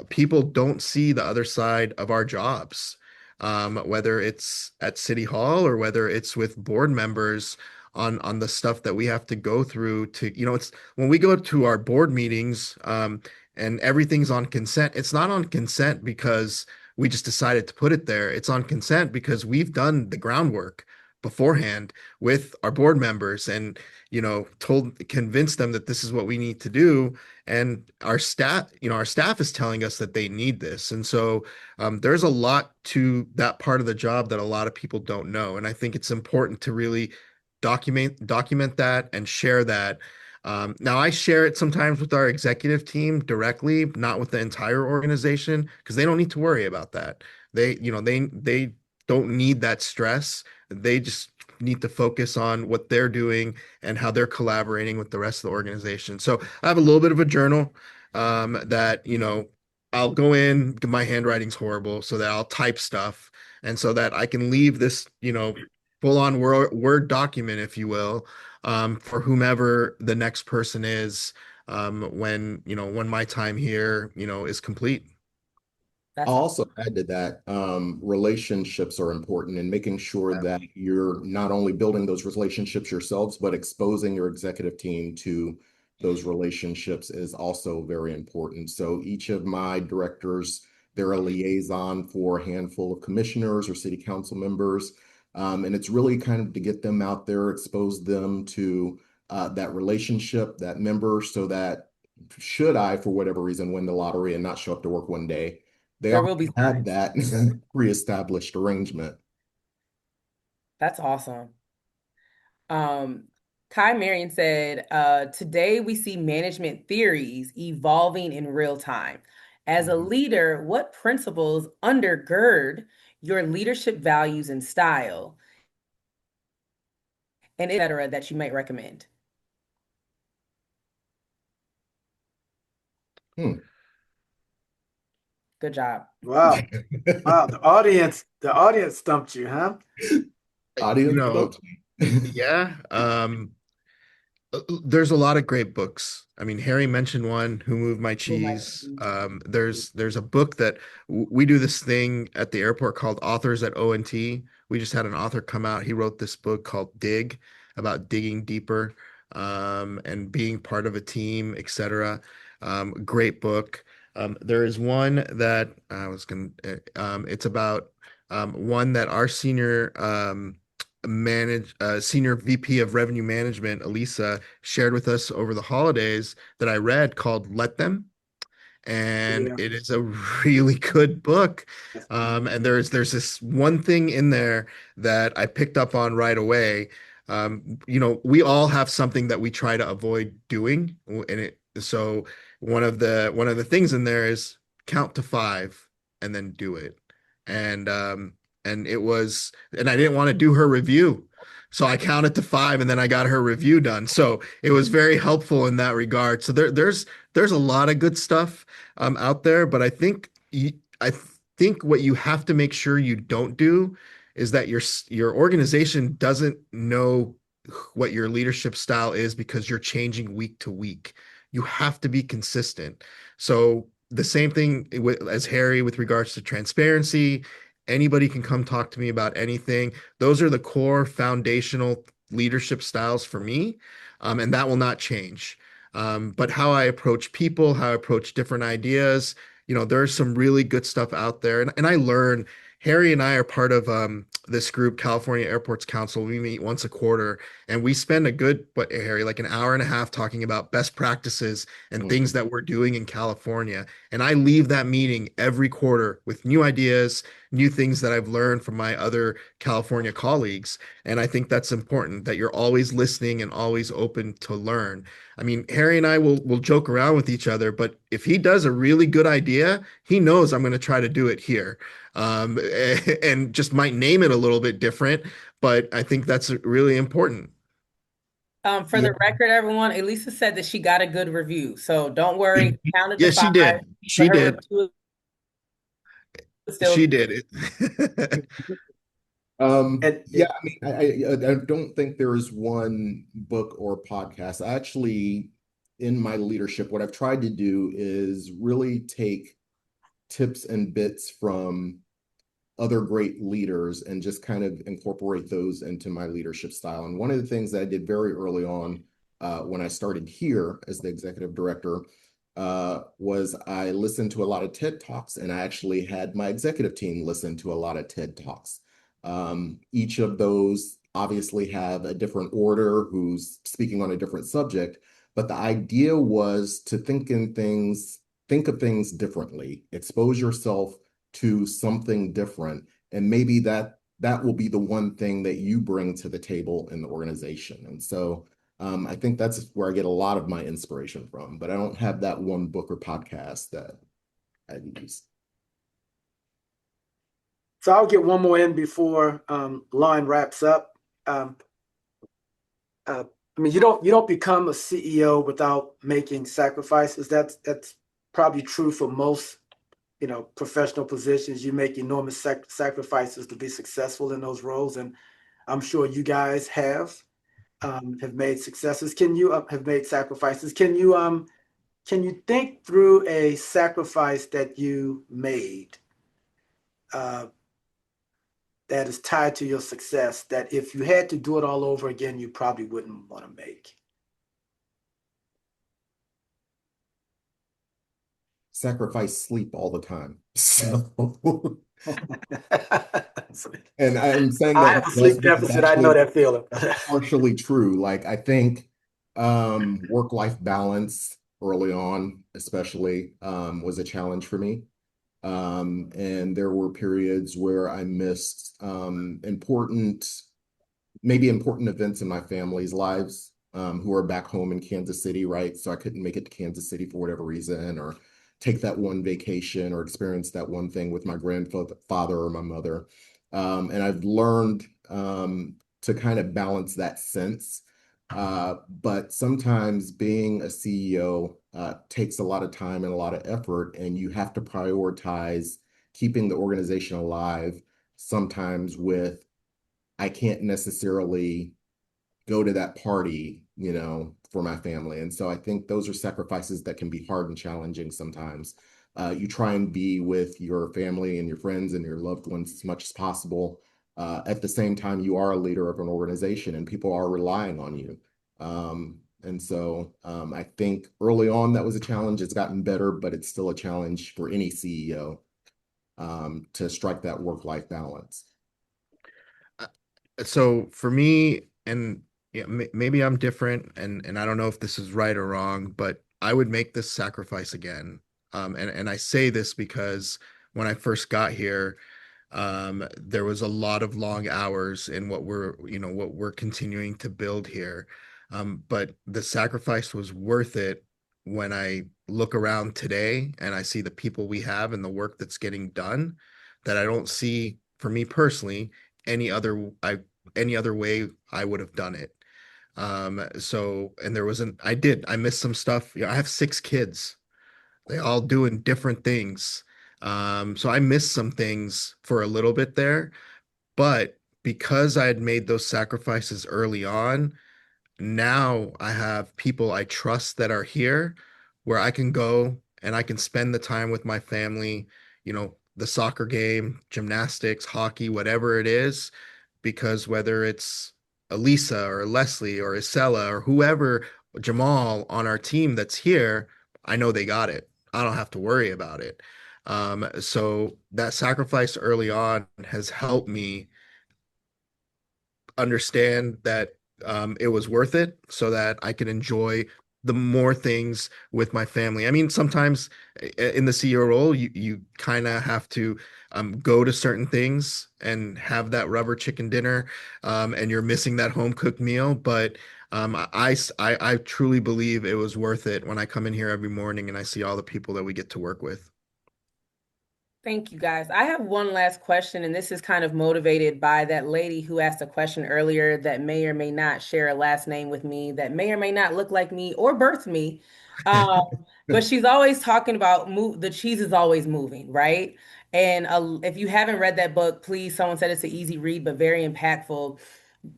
people don't see the other side of our jobs, whether it's at City Hall or whether it's with board members on the stuff that we have to go through to, you know, it's when we go to our board meetings, and everything's on consent. It's not on consent because we just decided to put it there. It's on consent because we've done the groundwork beforehand with our board members and, you know, convinced them that this is what we need to do. And our staff is telling us that they need this. And so there's a lot to that part of the job that a lot of people don't know. And I think it's important to really document that and share that. Now I share it sometimes with our executive team directly, not with the entire organization, because they don't need to worry about that. They don't need that stress. They just need to focus on what they're doing and how they're collaborating with the rest of the organization. So I have a little bit of a journal that, you know, I'll go in, my handwriting's horrible, so that I'll type stuff and so that I can leave this, you know, full on Word document, if you will, for whomever the next person is, when my time here, you know, is complete. I'll That's also add to that, relationships are important and making sure that you're not only building those relationships yourselves, but exposing your executive team to those relationships is also very important. So each of my directors, they're a liaison for a handful of commissioners or city council members. And it's really kind of to get them out there, expose them to that relationship, that member, so that should I, for whatever reason, win the lottery and not show up to work one day, they there already will be had signs. that pre-established arrangement. That's awesome. Um, Kai Marion said, today we see management theories evolving in real time. As a leader, what principles undergird your leadership values and style, and et cetera, that you might recommend? Hmm. Good job. Wow. Wow. The audience stumped you, huh? You Audience know, vote. yeah. There's a lot of great books. I mean, Harry mentioned one, Who Moved My Who might Cheese. There's a book that we do this thing at the airport called Authors at O&T. We just had an author come out. He wrote this book called Dig, about digging deeper, and being part of a team, etc. Great book. There is one that I was going to, it's about one that our senior VP of revenue management, Elisa, shared with us over the holidays that I read, called Let Them. And Yeah. it is a really good book. That's And there's this one thing in there that I picked up on right away. You know, we all have something that we try to avoid doing. So one of the things in there is count to five and then do it. And and I didn't want to do her review. So I counted to five and then I got her review done. So it was very helpful in that regard. So there's a lot of good stuff out there, but I think what you have to make sure you don't do is that your organization doesn't know what your leadership style is because you're changing week to week. You have to be consistent. So the same thing as Harry with regards to transparency. Anybody can come talk to me about anything. Those are the core foundational leadership styles for me, and that will not change. But how I approach people, how I approach different ideas, you know, there's some really good stuff out there. And I learn, Harry and I are part of this group, California Airports Council. We meet once a quarter and we spend Harry, like an hour and a half talking about best practices and things that we're doing in California. And I leave that meeting every quarter with new ideas, new things that I've learned from my other California colleagues. And I think that's important that you're always listening and always open to learn. I mean, Harry and I will joke around with each other, but if he does a really good idea, he knows I'm going to try to do it here, and just might name it a little bit different. But I think that's really important. For Yeah, the record, everyone, Elisa said that she got a good review. So don't worry, counted to Yes, she five, did. but She her did. review is still She did it. And Yeah, I mean, I don't think there is one book or podcast. I actually, in my leadership, what I've tried to do is really take tips and bits from other great leaders and just kind of incorporate those into my leadership style. And one of the things that I did very early on when I started here as the executive director was I listened to a lot of TED Talks, and I actually had my executive team listen to a lot of TED Talks. Each of those obviously have a different order, who's speaking on a different subject, but the idea was to think of things differently, expose yourself to something different, and maybe that will be the one thing that you bring to the table in the organization. And so I think that's where I get a lot of my inspiration from, but I don't have that one book or podcast that I use. so I'll get one more in before Lauren wraps up. Um, I mean, you don't become a CEO without making sacrifices. That's probably true for most, professional positions. You make enormous sacrifices to be successful in those roles, and I'm sure you guys have made successes. Can you have made sacrifices? Can you think through a sacrifice that you made uh, that is tied to your success that if you had to do it all over again, you probably wouldn't want to make? Sacrifice sleep all the time. So, and I'm saying I that have a just sleep because deficit. I know actually that feeling. partially true. Like I think work-life balance early on, especially, was a challenge for me. And there were periods where I missed maybe important events in my family's lives, who are back home in Kansas City, right? So I couldn't make it to Kansas City for whatever reason, or take that one vacation or experience that one thing with my grandfather or my mother. And I've learned to kind of balance that sense. But sometimes being a CEO takes a lot of time and a lot of effort, and you have to prioritize keeping the organization alive, sometimes with I can't necessarily go to that party, for my family. And so I think those are sacrifices that can be hard and challenging sometimes. You try and be with your family and your friends and your loved ones as much as possible. At the same time, you are a leader of an organization and people are relying on you. And so I think early on that was a challenge. It's gotten better, but it's still a challenge for any CEO to strike that work-life balance. So for me, and yeah, maybe I'm different, and I don't know if this is right or wrong, but I would make this sacrifice again. And I say this because when I first got here, there was a lot of long hours in what we're continuing to build here. But the sacrifice was worth it when I look around today and I see the people we have and the work that's getting done, that I don't see, for me personally, any other any other way I would have done it. So, and there wasn't, I missed some stuff. I have 6 kids. They all doing different things. So I missed some things for a little bit there, but because I had made those sacrifices early on, now I have people I trust that are here, where I can go and I can spend the time with my family, the soccer game, gymnastics, hockey, whatever it is, because whether it's Elisa or Leslie or Isella or whoever, Jamal on our team that's here, I know they got it. I don't have to worry about it. So that sacrifice early on has helped me understand that it was worth it so that I could enjoy the more things with my family. I mean, sometimes in the CEO role, you kind of have to go to certain things and have that rubber chicken dinner, and you're missing that home cooked meal. But I truly believe it was worth it when I come in here every morning and I see all the people that we get to work with. Thank you, guys. I have one last question, and this is kind of motivated by that lady who asked a question earlier that may or may not share a last name with me, that may or may not look like me or birth me. Um, but she's always talking about the cheese is always moving, right? And if you haven't read that book, please, someone said it's an easy read, but very impactful.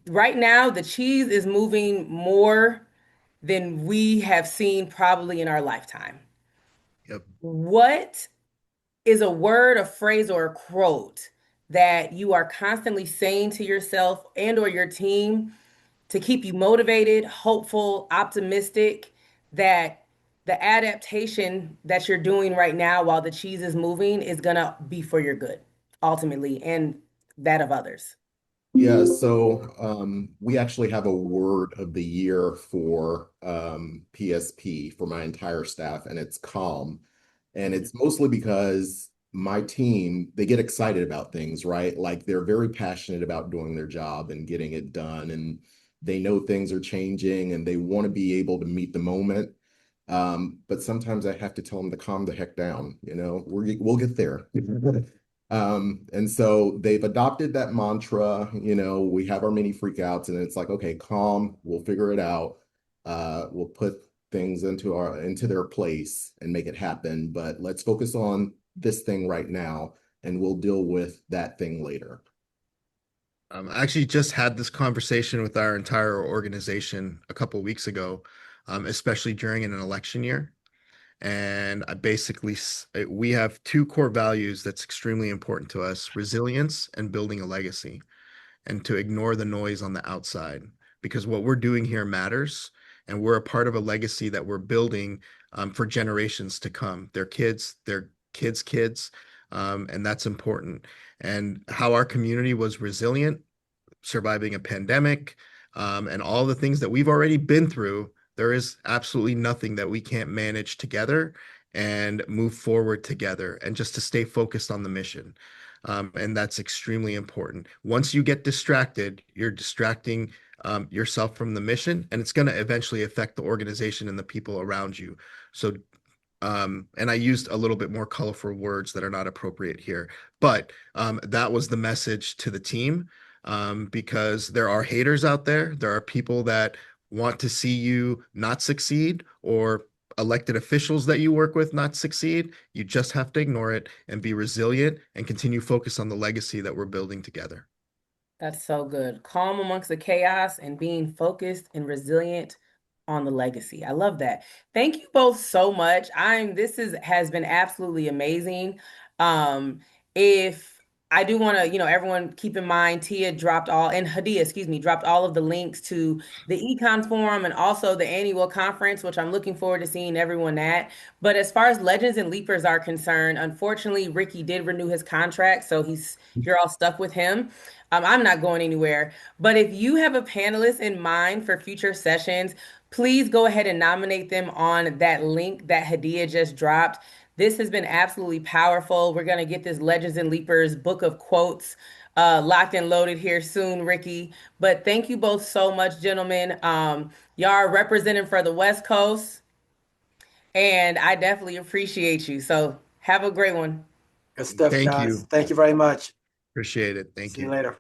Right now, the cheese is moving more than we have seen probably in our lifetime. Yep. What is a word, a phrase, or a quote that you are constantly saying to yourself and or your team to keep you motivated, hopeful, optimistic that the adaptation that you're doing right now while the cheese is moving is going to be for your good ultimately and that of others? Yeah, so we actually have a word of the year for PSP for my entire staff, and it's calm. And it's mostly because my team, they get excited about things, right? Like they're very passionate about doing their job and getting it done. And they know things are changing and they want to be able to meet the moment. But sometimes I have to tell them to calm the heck down. We'll get there. And so they've adopted that mantra. We have our mini freakouts, and it's like, okay, calm, we'll figure it out. We'll put things into their place and make it happen. But let's focus on this thing right now, and we'll deal with that thing later. I actually just had this conversation with our entire organization a couple of weeks ago, especially during an election year. And we have two core values that's extremely important to us: resilience and building a legacy, and to ignore the noise on the outside, because what we're doing here matters. And we're a part of a legacy that we're building for generations to come, their kids, and that's important. And how our community was resilient, surviving a pandemic, and all the things that we've already been through, there is absolutely nothing that we can't manage together and move forward together, and just to stay focused on the mission. And that's extremely important. Once you get distracted, you're distracting yourself from the mission, and it's going to eventually affect the organization and the people around you. So, and I used a little bit more colorful words that are not appropriate here, but that was the message to the team, because there are haters out there. There are people that want to see you not succeed, or elected officials that you work with not succeed. You just have to ignore it and be resilient and continue focus on the legacy that we're building together. That's so good. Calm amongst the chaos and being focused and resilient on the legacy. I love that. Thank you both so much. Has been absolutely amazing. If I do want to, everyone keep in mind, Tia dropped all, and Hadia, excuse me, dropped all of the links to the Econ Forum and also the annual conference, which I'm looking forward to seeing everyone at. But as far as Legends and Leapers are concerned, unfortunately, Ricky did renew his contract, so you're all stuck with him. I'm not going anywhere. But if you have a panelist in mind for future sessions, please go ahead and nominate them on that link that Hadia just dropped. This has been absolutely powerful. We're going to get this Legends and Leapers book of quotes locked and loaded here soon, Ricky. But thank you both so much, gentlemen. Y'all are representing for the West Coast, and I definitely appreciate you. So have a great one. Good stuff, Thank guys. you. Thank you very much. Appreciate it. Thank See you you. later.